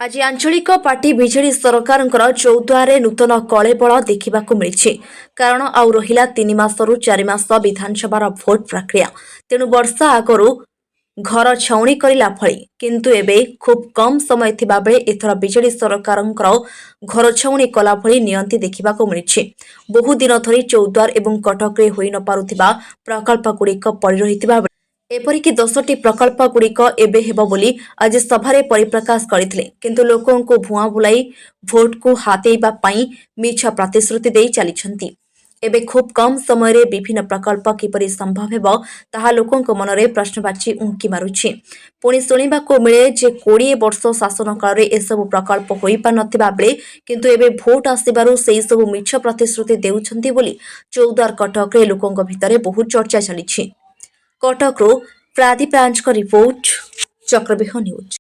आज आंचलिक पार्टी विजेडी सरकार चौद्वारे नूतन कलेबल देखा मिली कारण आउ रहा 3 मासरू 4 मास विधानसभा भोट प्रक्रिया तेणु वर्षा आगु घर छाउणी करला भली किंतु एबे खूब कम समय थिबा बेले एथर विजेडी सरकार घर छाउणी कला भली नियंती देखा मिली। बहु दिन धरी चौद्वार एवं कटक होई न पारुथिबा प्रकल्पगुड़िक पड़ी रही एपरिकी 10टी प्रकल्पगुड़िक एबे हेब बोली आज सभारे परिप्रकाश करथिले किंतु लोकों को भुआ बुलाई भोट को हातेइबा पई मिछ प्रतिश्रुति देई चलीछंती। एबे खूब कम समय रे विभिन्न प्रकल्प किपरि संभव हेब ताहा लोकों को मनरे प्रश्नवाची उंकी मारुछि। पुणी शुणिबाको मिले जे 20 वर्ष शासन काल रे एसबु प्रकल्प होई पा नथिबा बेले किंतु एबे भोट आसिबारु सेई सब मिछ प्रतिश्रुति देउछंती बोली चौद्वार कटक रे लोकों भितरे बहुत चर्चा चलीछि। कटकरू प्रादीप राजक रिपोर्ट चक्रव्यूह न्यूज।